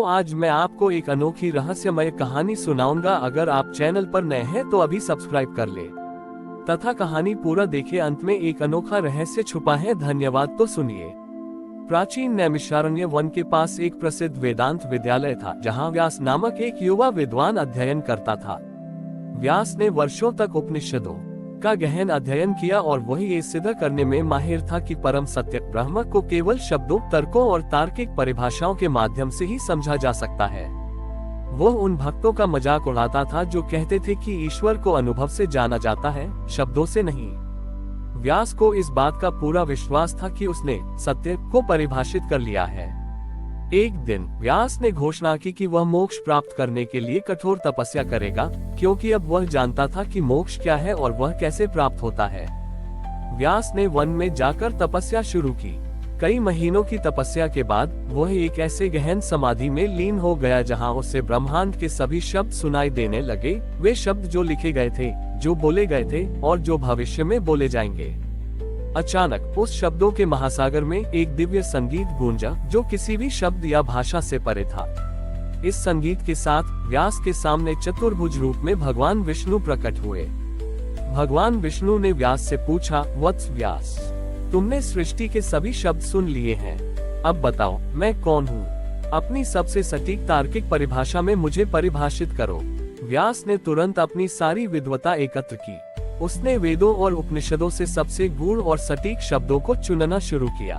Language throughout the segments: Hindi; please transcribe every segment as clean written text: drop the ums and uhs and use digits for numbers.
तो आज मैं आपको एक अनोखी रहस्यमय कहानी सुनाऊंगा। अगर आप चैनल पर नए हैं तो अभी सब्सक्राइब कर ले तथा कहानी पूरा देखे। अंत में एक अनोखा रहस्य छुपा है। धन्यवाद। तो सुनिए। प्राचीन नैमिषारण्य वन के पास एक प्रसिद्ध वेदांत विद्यालय था, जहां व्यास नामक एक युवा विद्वान अध्ययन करता था। व्यास ने वर्षों तक उपनिषदों का गहन अध्ययन किया और वही ये सिद्ध करने में माहिर था कि परम सत्य ब्रह्म को केवल शब्दों, तर्कों और तार्किक परिभाषाओं के माध्यम से ही समझा जा सकता है। वो उन भक्तों का मजाक उड़ाता था जो कहते थे कि ईश्वर को अनुभव से जाना जाता है, शब्दों से नहीं। व्यास को इस बात का पूरा विश्वास था कि उसने सत्य को परिभाषित कर लिया है। एक दिन व्यास ने घोषणा की कि वह मोक्ष प्राप्त करने के लिए कठोर तपस्या करेगा, क्योंकि अब वह जानता था कि मोक्ष क्या है और वह कैसे प्राप्त होता है। व्यास ने वन में जाकर तपस्या शुरू की। कई महीनों की तपस्या के बाद वह एक ऐसे गहन समाधि में लीन हो गया जहां उसे ब्रह्मांड के सभी शब्द सुनाई देने लगे। वे शब्द जो लिखे गए थे, जो बोले गए थे और जो भविष्य में बोले जाएंगे। अचानक उस शब्दों के महासागर में एक दिव्य संगीत गूंजा, जो किसी भी शब्द या भाषा से परे था। इस संगीत के साथ व्यास के सामने चतुर्भुज रूप में भगवान विष्णु प्रकट हुए। भगवान विष्णु ने व्यास से पूछा, वत्स व्यास, तुमने सृष्टि के सभी शब्द सुन लिए हैं, अब बताओ मैं कौन हूँ? अपनी सबसे सटीक तार्किक परिभाषा में मुझे परिभाषित करो। व्यास ने तुरंत अपनी सारी विद्वता एकत्र की। उसने वेदों और उपनिषदों से सबसे गूढ़ और सटीक शब्दों को चुनना शुरू किया।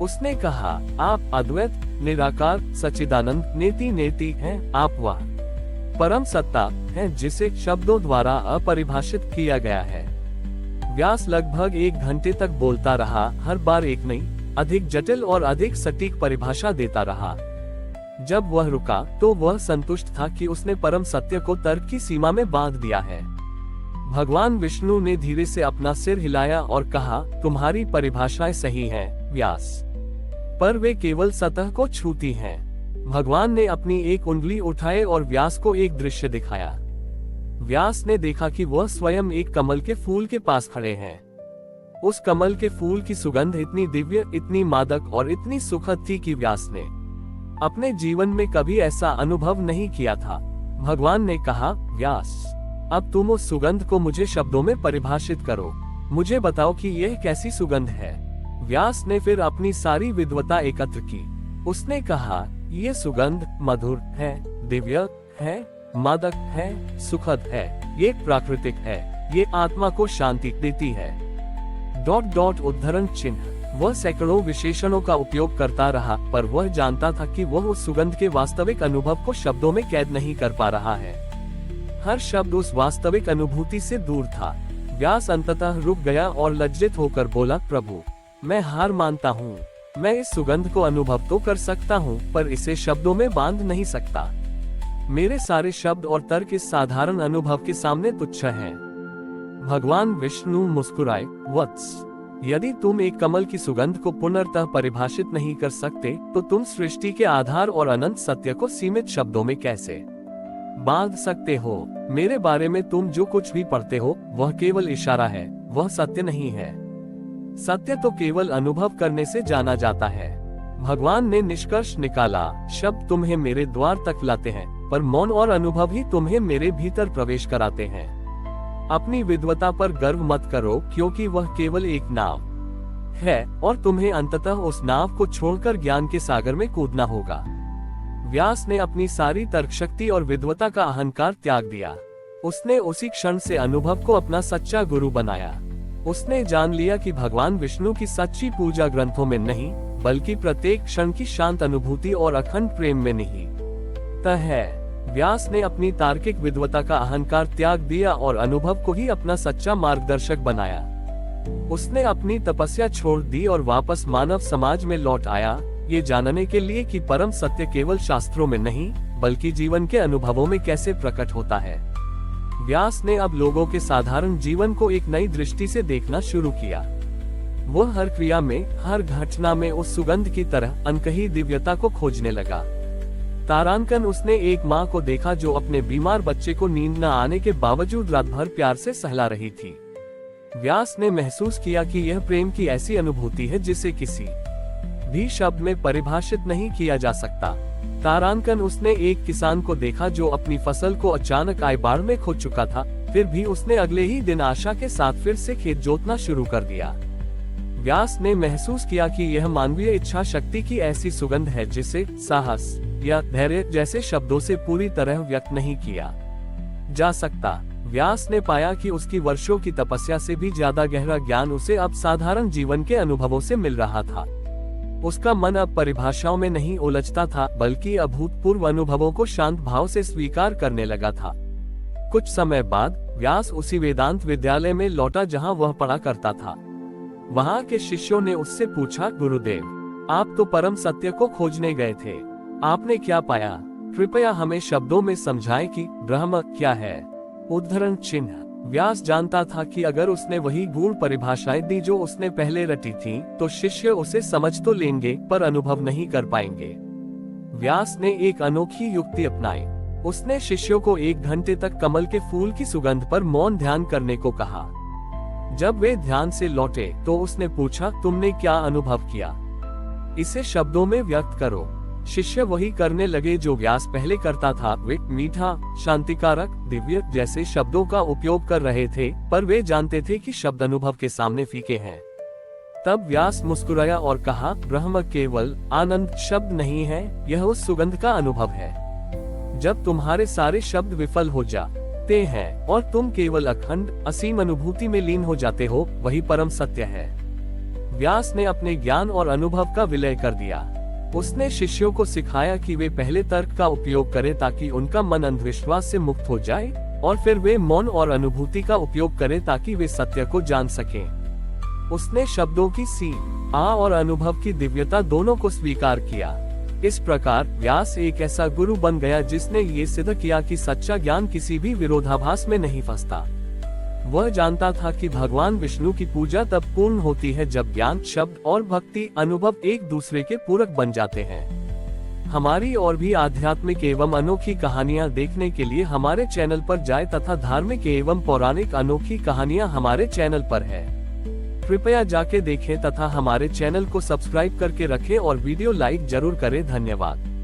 उसने कहा, आप अद्वैत, निराकार, सच्चिदानंद, नेति नेति हैं, आप वह परम सत्ता हैं जिसे शब्दों द्वारा अपरिभाषित किया गया है। व्यास लगभग 1 घंटे तक बोलता रहा, हर बार एक नई, अधिक जटिल और अधिक सटीक परिभाषा देता रहा। जब वह रुका तो वह संतुष्ट था कि उसने परम सत्य को तर्क की सीमा में बांध दिया है। भगवान विष्णु ने धीरे से अपना सिर हिलाया और कहा, तुम्हारी परिभाषाएं सही हैं, व्यास, पर वे केवल सतह को छूती हैं। भगवान ने अपनी एक उंगली उठाए और व्यास को एक दृश्य दिखाया। व्यास ने देखा कि वह स्वयं एक कमल के फूल के पास खड़े हैं। उस कमल के फूल की सुगंध इतनी दिव्य, इतनी मादक और इतनी सुखद थी कि व्यास ने अपने जीवन में कभी ऐसा अनुभव नहीं किया था। भगवान ने कहा, व्यास, अब तुम उस सुगंध को मुझे शब्दों में परिभाषित करो। मुझे बताओ कि यह कैसी सुगंध है। व्यास ने फिर अपनी सारी विद्वता एकत्र की। उसने कहा, यह सुगंध मधुर है, दिव्य है, मादक है, सुखद है, ये प्राकृतिक है, ये आत्मा को शांति देती है। ... उद्धरण चिन्ह। वह सैकड़ों विशेषणों का उपयोग करता रहा, पर वह जानता था कि वह उस सुगंध के वास्तविक अनुभव को शब्दों में कैद नहीं कर पा रहा है। हर शब्द उस वास्तविक अनुभूति से दूर था। व्यास अंततः रुक गया और लज्जित होकर बोला, प्रभु, मैं हार मानता हूँ। मैं इस सुगंध को अनुभव तो कर सकता हूँ, पर इसे शब्दों में बांध नहीं सकता। मेरे सारे शब्द और तर्क इस साधारण अनुभव के सामने तुच्छ हैं। भगवान विष्णु मुस्कुराए, वत्स, यदि तुम एक कमल की सुगंध को पुनर्तः परिभाषित नहीं कर सकते, तो तुम सृष्टि के आधार और अनंत सत्य को सीमित शब्दों में कैसे बांध सकते हो? मेरे बारे में तुम जो कुछ भी पढ़ते हो वह केवल इशारा है, वह सत्य नहीं है। सत्य तो केवल अनुभव करने से जाना जाता है। भगवान ने निष्कर्ष निकाला, शब्द तुम्हें मेरे द्वार तक लाते हैं, पर मौन और अनुभव ही तुम्हें मेरे भीतर प्रवेश कराते हैं। अपनी विद्वता पर गर्व मत करो, क्योंकि वह केवल एक नाव है और तुम्हें अंततः उस नाव को छोड़कर ज्ञान के सागर में कूदना होगा। व्यास ने अपनी सारी तर्कशक्ति और विद्वता का अहंकार त्याग दिया। उसने उसी क्षण से अनुभव को अपना सच्चा गुरु बनाया। उसने जान लिया कि भगवान विष्णु की सच्ची पूजा ग्रंथों में नहीं, बल्कि प्रत्येक क्षण की शांत अनुभूति और अखंड प्रेम में निहित है। व्यास ने अपनी तार्किक विद्वता का अहंकार त्याग दिया और अनुभव को ही अपना सच्चा मार्गदर्शक बनाया। उसने अपनी तपस्या छोड़ दी और वापस मानव समाज में लौट आया, ये जानने के लिए कि परम सत्य केवल शास्त्रों में नहीं, बल्कि जीवन के अनुभवों में कैसे प्रकट होता है। व्यास ने अब लोगों के साधारण जीवन को एक नई दृष्टि से देखना शुरू किया। वह हर क्रिया में, हर घटना में उस सुगंध की तरह अनकही दिव्यता को खोजने लगा। तारांकन उसने एक माँ को देखा जो अपने बीमार बच्चे को नींद न आने के बावजूद रात भर प्यार से सहला रही थी। व्यास ने महसूस किया कि यह प्रेम की ऐसी अनुभूति है जिसे किसी भी शब्द में परिभाषित नहीं किया जा सकता। तारांकन उसने एक किसान को देखा जो अपनी फसल को अचानक आई बाढ़ में खो चुका था, फिर भी उसने अगले ही दिन आशा के साथ फिर से खेत जोतना शुरू कर दिया। व्यास ने महसूस किया कि यह मानवीय इच्छा शक्ति की ऐसी सुगंध है जिसे साहस या धैर्य जैसे शब्दों से पूरी तरह व्यक्त नहीं किया जा सकता। व्यास ने पाया कि उसकी वर्षों की तपस्या से भी ज्यादा गहरा ज्ञान उसे अब साधारण जीवन के अनुभवों से मिल रहा था। उसका मन अब परिभाषाओं में नहीं उलझता था, बल्कि अभूतपूर्व अनुभवों को शांत भाव से स्वीकार करने लगा था। कुछ समय बाद व्यास उसी वेदांत विद्यालय में लौटा जहां वह पढ़ा करता था। वहां के शिष्यों ने उससे पूछा, गुरुदेव, आप तो परम सत्य को खोजने गए थे, आपने क्या पाया? कृपया हमें शब्दों में समझाएं कि ब्रह्म क्या है। उद्धरण चिन्ह। व्यास जानता था कि अगर उसने वही गूढ़ परिभाषाएं दी जो उसने पहले रटी थीं, तो शिष्य उसे समझ तो लेंगे पर अनुभव नहीं कर पाएंगे। व्यास ने एक अनोखी युक्ति अपनाई। उसने शिष्यों को 1 घंटे तक कमल के फूल की सुगंध पर मौन ध्यान करने को कहा। जब वे ध्यान से लौटे तो उसने पूछा, तुमने क्या अनुभव किया? इसे शब्दों में व्यक्त करो। शिष्य वही करने लगे जो व्यास पहले करता था। वे मीठा, शांतिकारक, दिव्य जैसे शब्दों का उपयोग कर रहे थे, पर वे जानते थे कि शब्द अनुभव के सामने फीके हैं। तब व्यास मुस्कुराया और कहा, ब्रह्म केवल आनंद शब्द नहीं है, यह उस सुगंध का अनुभव है। जब तुम्हारे सारे शब्द विफल हो जाते हैं और तुम केवल अखंड असीम अनुभूति में लीन हो जाते हो, वही परम सत्य है। व्यास ने अपने ज्ञान और अनुभव का विलय कर दिया। उसने शिष्यों को सिखाया कि वे पहले तर्क का उपयोग करें ताकि उनका मन अंधविश्वास से मुक्त हो जाए, और फिर वे मौन और अनुभूति का उपयोग करें ताकि वे सत्य को जान सकें। उसने शब्दों की सी, आ और अनुभव की दिव्यता दोनों को स्वीकार किया। इस प्रकार व्यास एक ऐसा गुरु बन गया जिसने ये सिद्ध किया कि सच्चा ज्ञान किसी भी विरोधाभास में नहीं फंसता। वह जानता था कि भगवान विष्णु की पूजा तब पूर्ण होती है जब ज्ञान, शब्द और भक्ति अनुभव एक दूसरे के पूरक बन जाते हैं। हमारी और भी आध्यात्मिक एवं अनोखी कहानियां देखने के लिए हमारे चैनल पर जाएं तथा धार्मिक एवं पौराणिक अनोखी कहानियां हमारे चैनल पर है। कृपया जाके देखें तथा हमारे चैनल को सब्सक्राइब करके रखें और वीडियो लाइक जरूर करें। धन्यवाद।